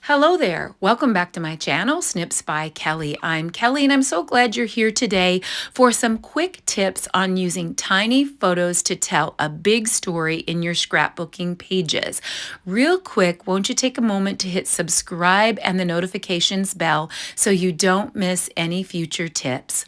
Hello there. Welcome back to my channel, Snips by Kelly. I'm Kelly and I'm so glad you're here today for some quick tips on using tiny photos to tell a big story in your scrapbooking pages. Real quick, won't you take a moment to hit subscribe and the notifications bell so you don't miss any future tips?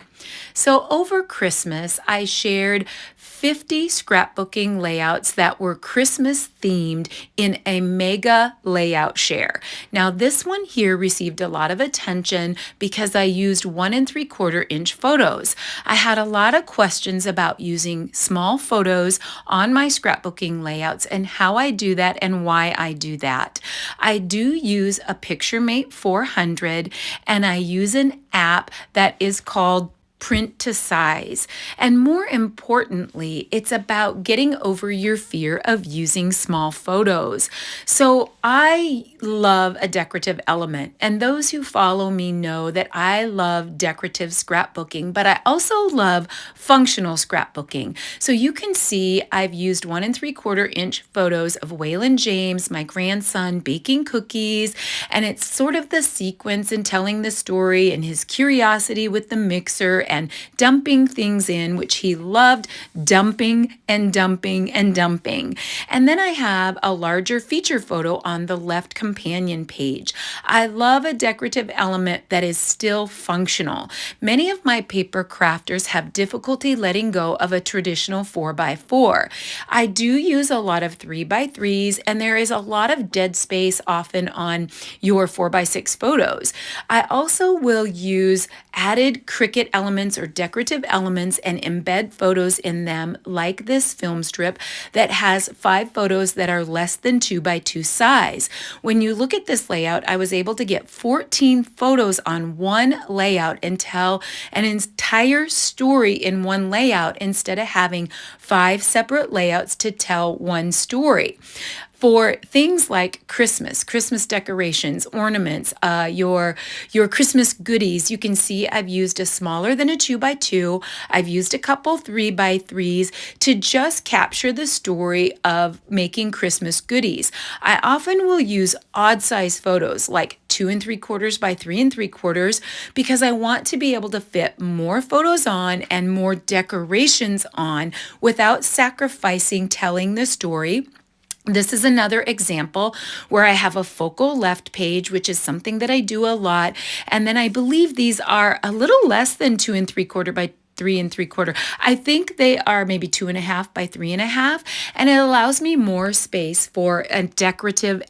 So over Christmas, I shared 50 scrapbooking layouts that were Christmas themed in a mega layout share. Now this one here received a lot of attention because I used 1 3/4 inch photos. I had a lot of questions about using small photos on my scrapbooking layouts and how I do that and why I do that. I do use a PictureMate 400 and I use an app that is called print to size. And more importantly, it's about getting over your fear of using small photos. So I love a decorative element, and those who follow me know that I love decorative scrapbooking, but I also love functional scrapbooking. So you can see I've used 1 3/4 inch photos of Waylon James, my grandson, baking cookies, and it's sort of the sequence in telling the story and his curiosity with the mixer and dumping things in, which he loved dumping and dumping and dumping. And then I have a larger feature photo on the left companion page. I love a decorative element that is still functional. Many of my paper crafters have difficulty letting go of a traditional 4x4. I do use a lot of 3x3s, and there is a lot of dead space often on your 4x6 photos. I also will use added Cricut elements or decorative elements and embed photos in them, like this film strip that has 5 photos that are less than 2x2 size. When you look at this layout, I was able to get 14 photos on one layout and tell an entire story in one layout instead of having 5 separate layouts to tell one story. For things like Christmas decorations, ornaments, your Christmas goodies, you can see I've used a smaller than a 2x2. I've used a couple 3x3s to just capture the story of making Christmas goodies. I often will use odd size photos like 2 3/4 by 3 3/4 because I want to be able to fit more photos on and more decorations on without sacrificing telling the story. This is another example where I have a focal left page, which is something that I do a lot. And then I believe these are a little less than 2 3/4 by 3 3/4. I think they are maybe 2.5 by 3.5, and it allows me more space for a decorative.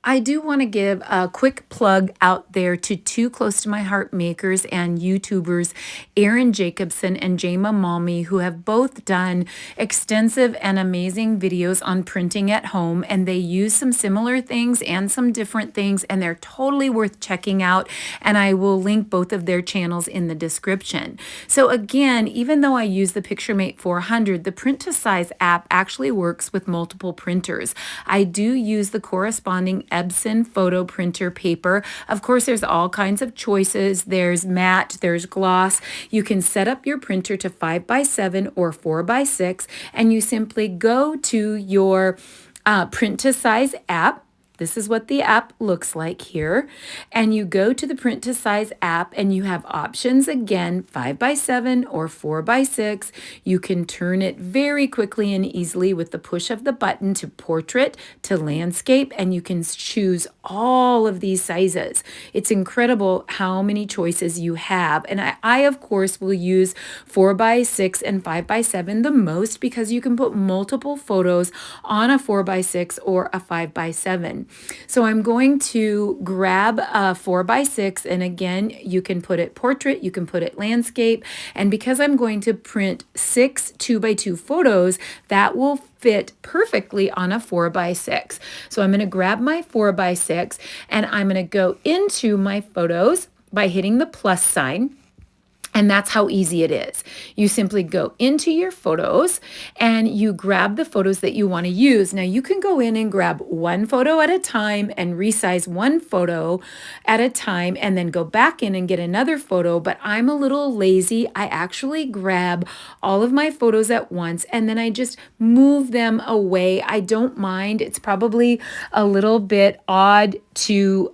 I do want to give a quick plug out there to two close to my heart makers and YouTubers, Erin and Jayma Malme, who have both done extensive and amazing videos on printing at home, and they use some similar things and some different things, and they're totally worth checking out, and I will link both of their channels in the description. So again, even though I use the PictureMate 400, the print to size app actually works with multiple printers. I do use the corresponding Epson photo printer paper. Of course, there's all kinds of choices. There's matte, there's gloss. You can set up your printer to 5x7 or 4x6, and you simply go to your print to size app. This is what the app looks like here. And you go to the print to size app and you have options again, 5x7 or 4x6. You can turn it very quickly and easily with the push of the button to portrait, to landscape, and you can choose all of these sizes. It's incredible how many choices you have. And I of course will use 4x6 and 5x7 the most because you can put multiple photos on a 4x6 or a 5x7. So I'm going to grab a 4x6, and again, you can put it portrait, you can put it landscape, and because I'm going to print 6 2x2 photos, that will fit perfectly on a 4x6. So I'm going to grab my 4x6 and I'm going to go into my photos by hitting the plus sign. And that's how easy it is. You simply go into your photos and you grab the photos that you want to use. Now you can go in and grab one photo at a time and resize one photo at a time and then go back in and get another photo. But I'm a little lazy. I actually grab all of my photos at once and then I just move them away. I don't mind. It's probably a little bit odd to,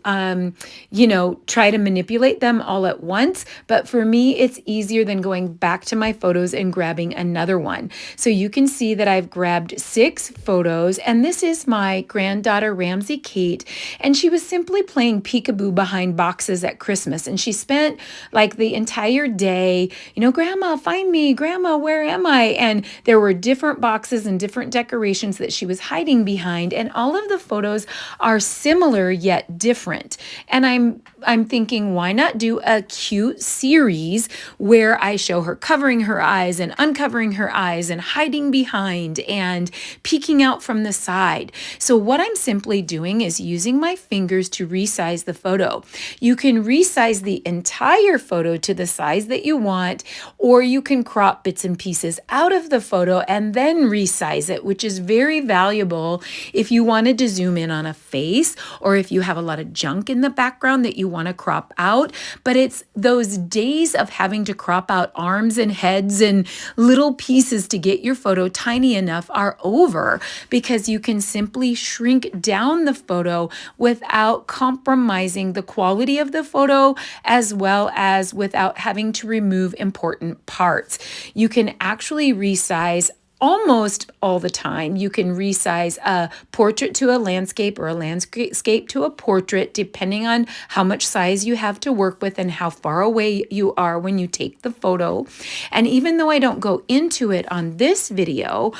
try to manipulate them all at once. But for me, it's easier than going back to my photos and grabbing another one. So you can see that I've grabbed 6 photos, and this is my granddaughter, Ramsey Kate, and she was simply playing peekaboo behind boxes at Christmas. And she spent like the entire day, Grandma, find me, Grandma, where am I? And there were different boxes and different decorations that she was hiding behind, and all of the photos are similar yet different. And I'm thinking, why not do a cute series where I show her covering her eyes and uncovering her eyes and hiding behind and peeking out from the side. So what I'm simply doing is using my fingers to resize the photo. You can resize the entire photo to the size that you want, or you can crop bits and pieces out of the photo and then resize it, which is very valuable if you wanted to zoom in on a face, or if you have a lot of junk in the background that you want to crop out. But it's those days of having to crop out arms and heads and little pieces to get your photo tiny enough are over, because you can simply shrink down the photo without compromising the quality of the photo, as well as without having to remove important parts. You can actually resize almost all the time. You can resize a portrait to a landscape, or a landscape to a portrait, depending on how much size you have to work with and how far away you are when you take the photo. And even though I don't go into it on this video,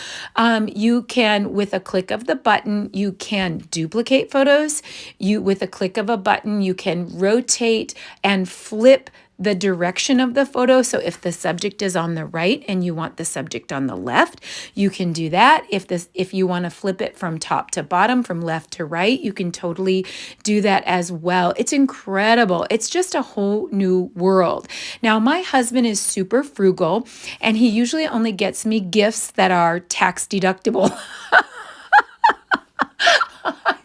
you can, with a click of the button, you can duplicate photos. With a click of a button, you can rotate and flip the direction of the photo. So if the subject is on the right and you want the subject on the left, you can do that. If you want to flip it from top to bottom, from left to right, you can totally do that as well. It's incredible. It's just a whole new world. Now, my husband is super frugal, and he usually only gets me gifts that are tax deductible.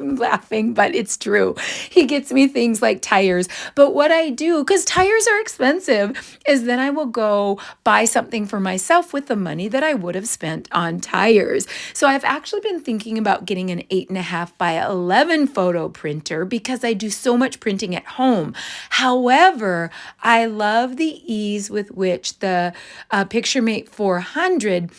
I'm laughing, but it's true. He gets me things like tires. But what I do, because tires are expensive, is then I will go buy something for myself with the money that I would have spent on tires. So I've actually been thinking about getting an 8.5 by 11 photo printer, because I do so much printing at home. However, I love the ease with which the PictureMate 400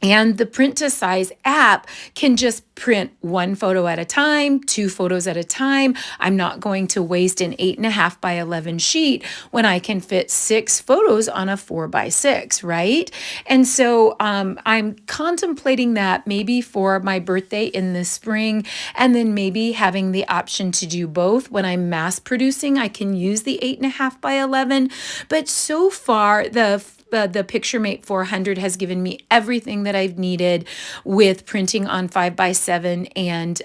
and the print to size app can just print 1 photo at a time, 2 photos at a time. I'm not going to waste an 8.5 by 11 sheet when I can fit 6 photos on a 4 by 6, right? And so I'm contemplating that maybe for my birthday in the spring, and then maybe having the option to do both. When I'm mass producing, I can use the 8.5 by 11. But so far, the PictureMate 400 has given me everything that I've needed with printing on 5 by 7 and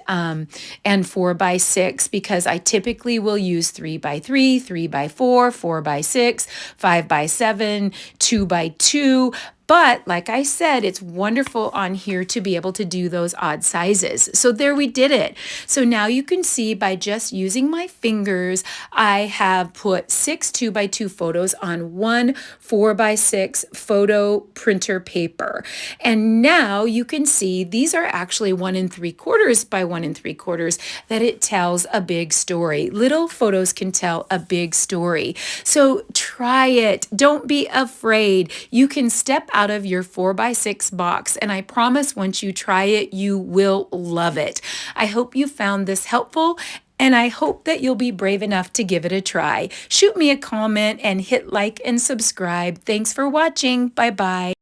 4 by 6, because I typically will use 3 by 3, 3 by 4, 4 by 6, 5 by 7, 2 by 2. But like I said, it's wonderful on here to be able to do those odd sizes. So there we did it. So now you can see by just using my fingers, I have put 6 2 by 2 photos on 1 4 by 6 photo printer paper. And now you can see these are actually 1 3/4 by 1 3/4, that it tells a big story. Little photos can tell a big story. So try it. Don't be afraid. You can step out of your 4 by 6 box, and I promise once you try it, you will love it. I hope you found this helpful, and I hope that you'll be brave enough to give it a try. Shoot me a comment and hit like and subscribe. Thanks for watching. Bye-bye.